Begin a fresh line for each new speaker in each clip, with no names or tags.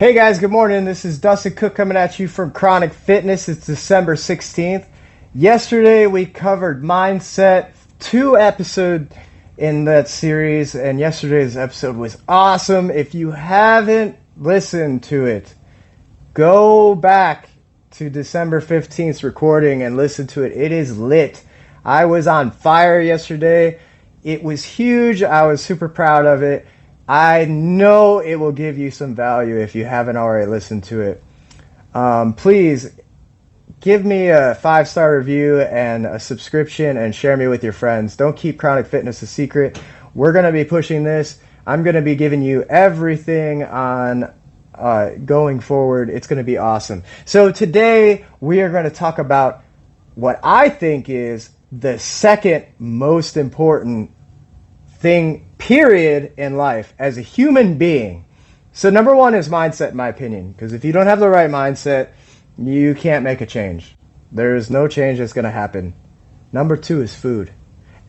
Hey guys, good morning. This is Dustin Cook coming at you from Chronic Fitness. It's December 16th. Yesterday we covered mindset, two episodes in that series, and yesterday's episode was awesome. If you haven't listened to it, go back to December 15th's recording and listen to it. It is lit. I was on fire yesterday. It was huge. I was super proud of it. I know it will give you some value if you haven't already listened to it. Please give me a 5-star review and a subscription and share me with your friends. Don't keep Chronic Fitness a secret. We're going to be pushing this. I'm going to be giving you everything on going forward. It's going to be awesome. So today we are going to talk about what I think is the second most important thing, period, in life as a human being. So number one is mindset, in my opinion, because if you don't have the right mindset, you can't make a change. There's no change that's going to happen. Number two is food.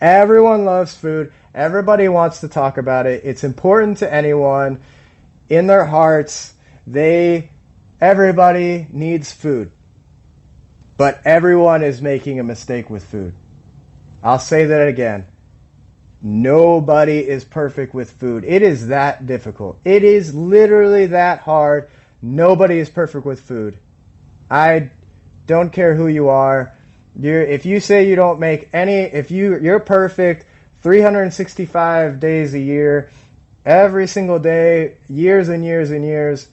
Everyone loves food. Everybody wants to talk about it. It's important to anyone in their hearts. Everybody needs food. But everyone is making a mistake with food. I'll say that again. Nobody is perfect with food. It is that difficult. It is literally that hard. Nobody is perfect with food. I don't care who you are. If you say you don't make any, if you're perfect 365 days a year, every single day, years and years and years,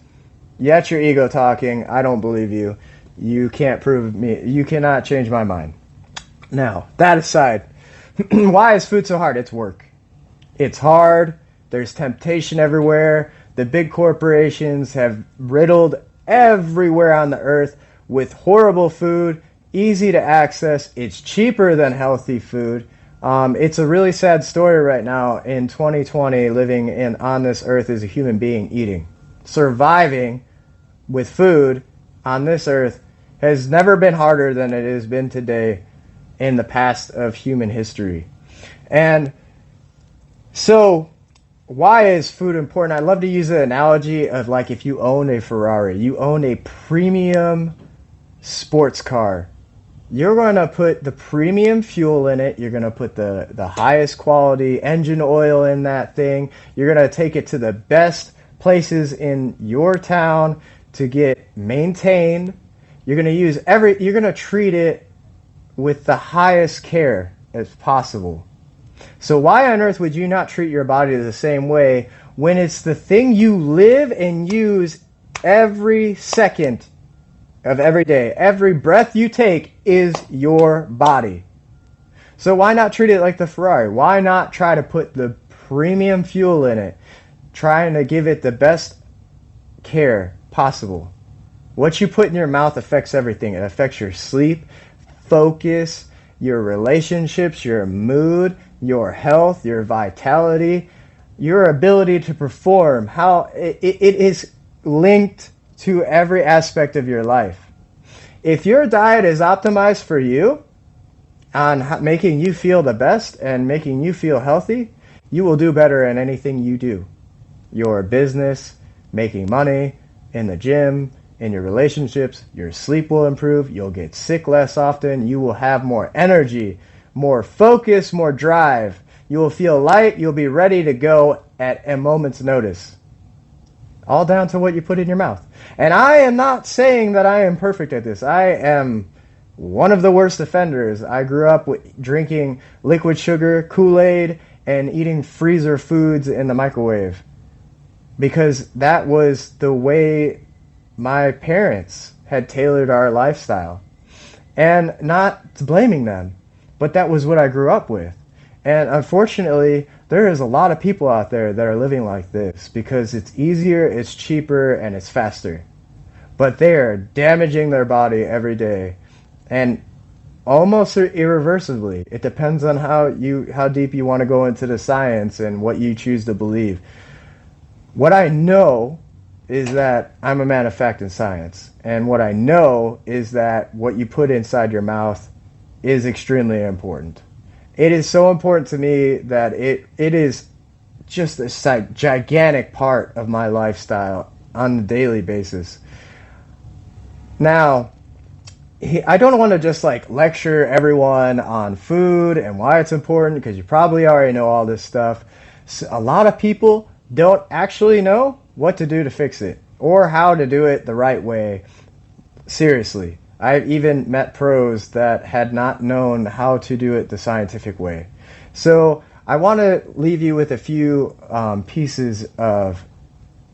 that's your ego talking. I don't believe you. You can't prove me. You cannot change my mind. Now, that aside, why is food so hard? It's work. It's hard. There's temptation everywhere. The big corporations have riddled everywhere on the earth with horrible food, easy to access. It's cheaper than healthy food. It's a really sad story right now in 2020, living on this earth as a human being, eating. Surviving with food on this earth has never been harder than it has been today in the past of human history. And so why is food important? I love to use the analogy of like if you own a Ferrari, you own a premium sports car. You're going to put the premium fuel in it. You're going to put the highest quality engine oil in that thing. You're going to take it to the best places in your town to get maintained. You're going to treat it with the highest care as possible. So why on earth would you not treat your body the same way when it's the thing you live and use every second of every day? Every breath you take is your body. So why not treat it like the Ferrari? Why not try to put the premium fuel in it, trying to give it the best care possible? What you put in your mouth affects everything. It affects your sleep, focus, your relationships, your mood, your health, your vitality, your ability to perform. How it is linked to every aspect of your life. If your diet is optimized for you on making you feel the best and making you feel healthy, you will do better in anything you do. Your business, making money, in the gym, in your relationships, your sleep will improve, you'll get sick less often, you will have more energy, more focus, more drive. You will feel light, you'll be ready to go at a moment's notice. All down to what you put in your mouth. And I am not saying that I am perfect at this. I am one of the worst offenders. I grew up drinking liquid sugar, Kool-Aid, and eating freezer foods in the microwave. Because that was the way my parents had tailored our lifestyle. And not blaming them, but that was what I grew up with. And unfortunately, there is a lot of people out there that are living like this because it's easier, it's cheaper, and it's faster. But they are damaging their body every day, and almost irreversibly. It depends on how deep you want to go into the science and what you choose to believe. What I know is that I'm a man of fact and science. And what I know is that what you put inside your mouth is extremely important. It is so important to me that it is just a gigantic part of my lifestyle. on a daily basis. Now, I don't want to just like lecture everyone on food and why it's important because you probably already know all this stuff. So a lot of people don't actually know what to do to fix it or how to do it the right way. Seriously, I've even met pros that had not known how to do it the scientific way. So I want to leave you with a few pieces of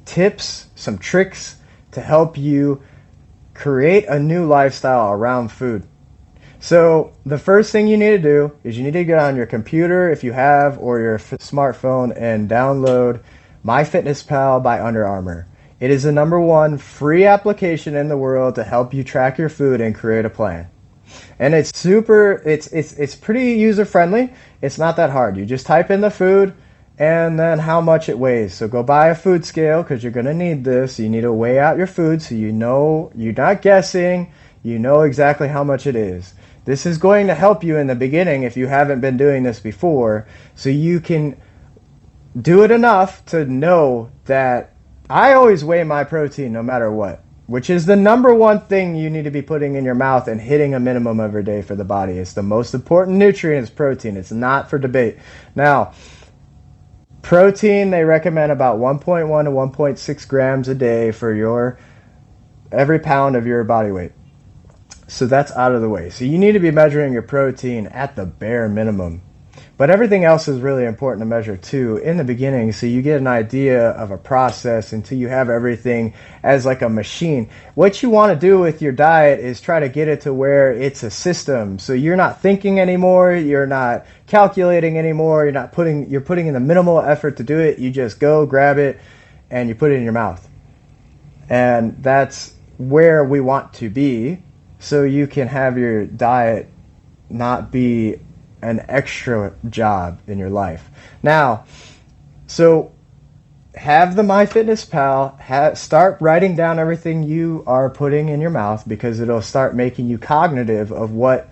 tips, some tricks to help you create a new lifestyle around food. So the first thing you need to do is you need to get on your computer if you have or your smartphone and download MyFitnessPal by Under Armour. It is the number one free application in the world to help you track your food and create a plan. And it's pretty user friendly. It's not that hard. You just type in the food and then how much it weighs. So go buy a food scale because you're going to need this. You need to weigh out your food so you know you're not guessing. You know exactly how much it is. This is going to help you in the beginning if you haven't been doing this before, so you can do it enough to know that I always weigh my protein no matter what, which is the number one thing you need to be putting in your mouth and hitting a minimum every day for the body. It's the most important nutrient is protein. It's not for debate. Now, protein, they recommend about 1.1 to 1.6 grams a day for every pound of your body weight. So that's out of the way. So you need to be measuring your protein at the bare minimum. But everything else is really important to measure too in the beginning, so you get an idea of a process until you have everything as like a machine. What you want to do with your diet is try to get it to where it's a system. So you're not thinking anymore, you're not calculating anymore, you're putting in the minimal effort to do it. You just go grab it and you put it in your mouth. And that's where we want to be, so you can have your diet not be an extra job in your life. Now, so have the MyFitnessPal, start writing down everything you are putting in your mouth, because it'll start making you cognitive of what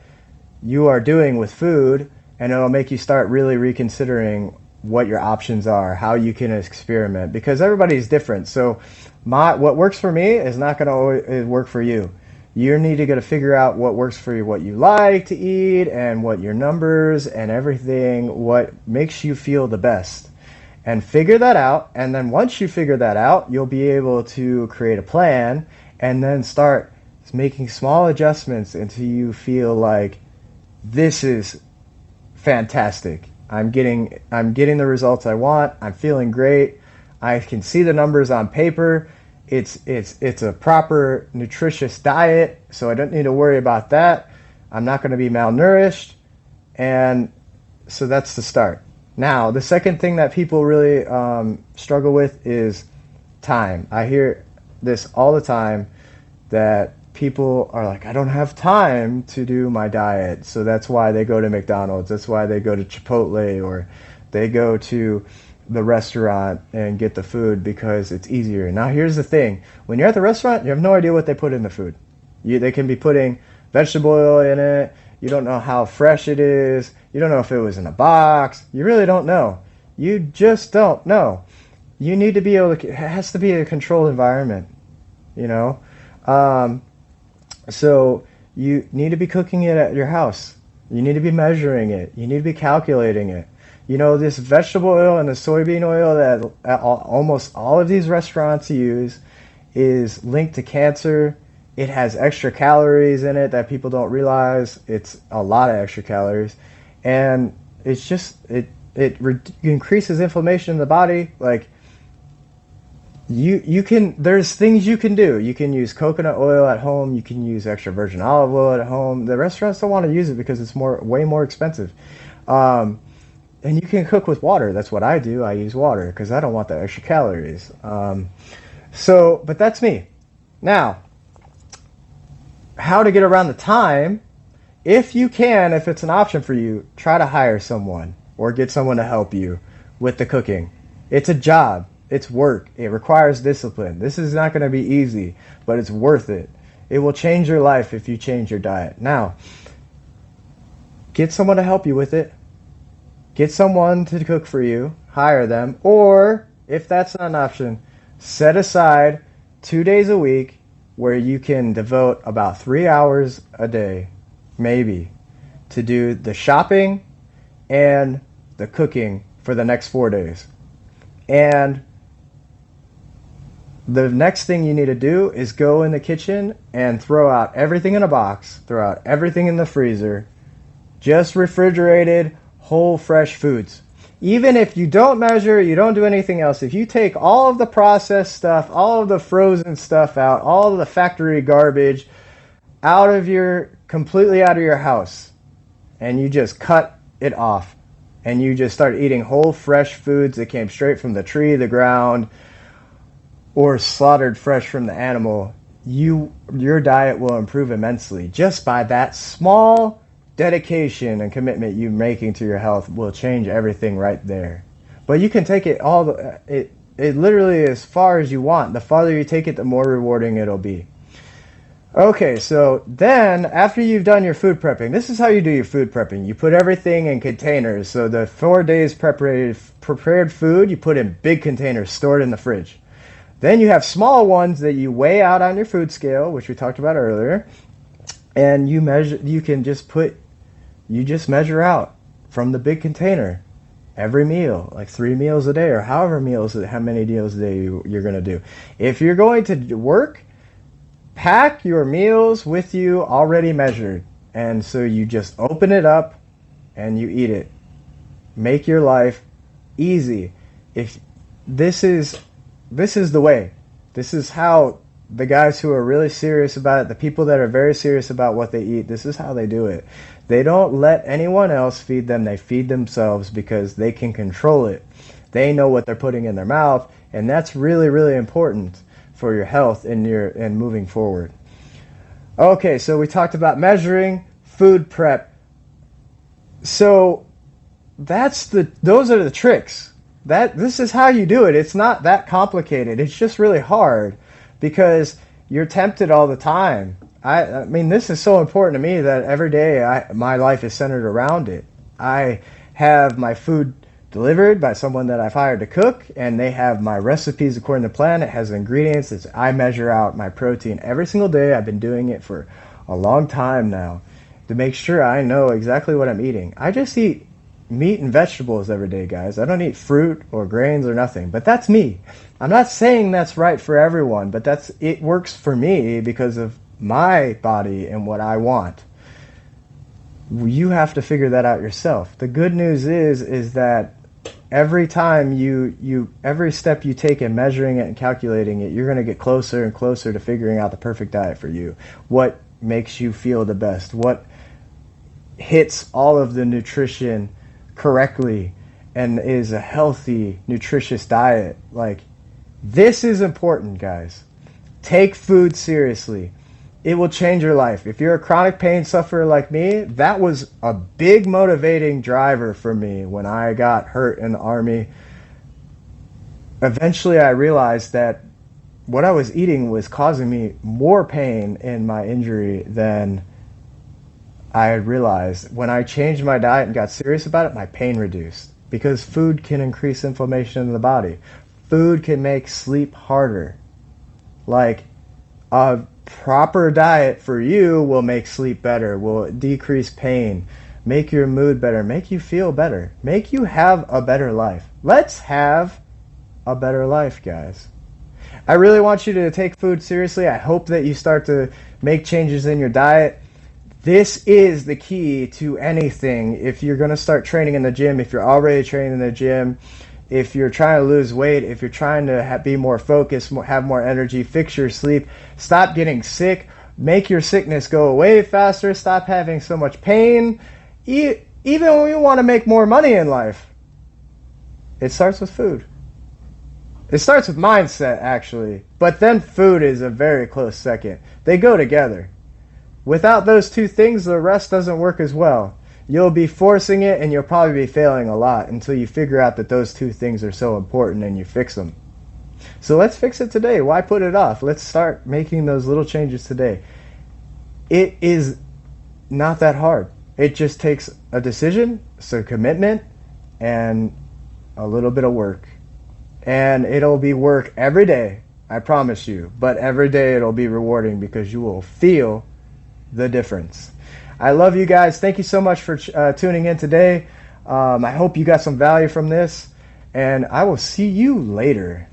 you are doing with food, and it'll make you start really reconsidering what your options are, how you can experiment, because everybody's different. So what works for me is not going to always work for you. You need to get to figure out what works for you, what you like to eat, and what your numbers and everything, what makes you feel the best. And figure that out. And then once you figure that out, you'll be able to create a plan and then start making small adjustments until you feel like this is fantastic. I'm getting the results I want. I'm feeling great. I can see the numbers on paper. It's a proper nutritious diet, so I don't need to worry about that. I'm not going to be malnourished, and so that's the start. Now, the second thing that people really struggle with is time. I hear this all the time, that people are like, I don't have time to do my diet, so that's why they go to McDonald's, that's why they go to Chipotle, or they go to the restaurant and get the food because it's easier. Now here's the thing, when you're at the restaurant, you have no idea what they put in the food. They can be putting vegetable oil in it, you don't know how fresh it is, you don't know if it was in a box, you really don't know. You just don't know. You need to be able to, it has to be a controlled environment, you know. So you need to be cooking it at your house. You need to be measuring it. You need to be calculating it. You know, this vegetable oil and the soybean oil that almost all of these restaurants use is linked to cancer. It has extra calories in it that people don't realize. It's a lot of extra calories. And it's just, it increases inflammation in the body. Like, there's things you can do. You can use coconut oil at home. You can use extra virgin olive oil at home. The restaurants don't want to use it because it's way more expensive. And you can cook with water. That's what I do. I use water because I don't want the extra calories. But that's me. Now, how to get around the time? If you can, if it's an option for you, try to hire someone or get someone to help you with the cooking. It's a job. It's work. It requires discipline. This is not going to be easy, but it's worth it. It will change your life if you change your diet. Now, get someone to help you with it. Get someone to cook for you, hire them, or if that's not an option, set aside 2 days a week where you can devote about 3 hours a day, maybe, to do the shopping and the cooking for the next 4 days. And the next thing you need to do is go in the kitchen and throw out everything in a box, throw out everything in the freezer, just refrigerated, whole, fresh foods. Even if you don't measure, you don't do anything else, if you take all of the processed stuff, all of the frozen stuff out, all of the factory garbage completely out of your house, and you just cut it off, and you just start eating whole, fresh foods that came straight from the tree, the ground, or slaughtered fresh from the animal, your diet will improve immensely. Just by that small dedication and commitment you're making to your health will change everything right there. But you can take it it literally as far as you want. The farther you take it, the more rewarding it'll be. Okay, so then after you've done your food prepping, this is how you do your food prepping. You put everything in containers. So the 4 days prepared food, you put in big containers stored in the fridge. Then you have small ones that you weigh out on your food scale, which we talked about earlier, and you just measure out from the big container every meal, like 3 meals a day, or how many meals a day you're going to do. If you're going to work, pack your meals with you already measured, and so you just open it up and you eat it. Make your life easy. If this is the way. This is how the guys who are really serious about it, the people that are very serious about what they eat, this is how they do it. They don't let anyone else feed them. They feed themselves because they can control it. They know what they're putting in their mouth, and that's really, really important for your health and moving forward. Okay, so we talked about measuring, food prep. So those are the tricks. This is how you do it. It's not that complicated. It's just really hard because you're tempted all the time. I mean, this is so important to me that every day my life is centered around it. I have my food delivered by someone that I've hired to cook, and they have my recipes according to plan. It has ingredients. I measure out my protein every single day. I've been doing it for a long time now to make sure I know exactly what I'm eating. I just eat meat and vegetables every day, guys. I don't eat fruit or grains or nothing, but that's me. I'm not saying that's right for everyone, but it works for me because of my body and what I want. You have to figure that out yourself. The good news is that every time every step you take in measuring it and calculating it, you're going to get closer and closer to figuring out the perfect diet for you. What makes you feel the best? What hits all of the nutrition correctly and is a healthy, nutritious diet? Like, this is important, guys. Take food seriously. It will change your life. If you're a chronic pain sufferer like me, that was a big motivating driver for me when I got hurt in the Army. Eventually I realized that what I was eating was causing me more pain in my injury than I had realized. When I changed my diet and got serious about it, my pain reduced. Because food can increase inflammation in the body. Food can make sleep harder. Like, a proper diet for you will make sleep better, will decrease pain, make your mood better, make you feel better, make you have a better life. Let's have a better life, guys. I really want you to take food seriously. I hope that you start to make changes in your diet. This is the key to anything. If you're going to start training in the gym, if you're already training in the gym, if you're trying to lose weight, if you're trying to be more focused, have more energy, fix your sleep, stop getting sick, make your sickness go away faster, stop having so much pain, even when you want to make more money in life, it starts with food. It starts with mindset, actually, but then food is a very close second. They go together. Without those two things, the rest doesn't work as well. You'll be forcing it, and you'll probably be failing a lot until you figure out that those two things are so important and you fix them. So let's fix it today. Why put it off? Let's start making those little changes today. It is not that hard. It just takes a decision, some commitment, and a little bit of work. And it'll be work every day. I promise you. But every day it'll be rewarding because you will feel the difference. I love you guys. Thank you so much for tuning in today. I hope you got some value from this, and I will see you later.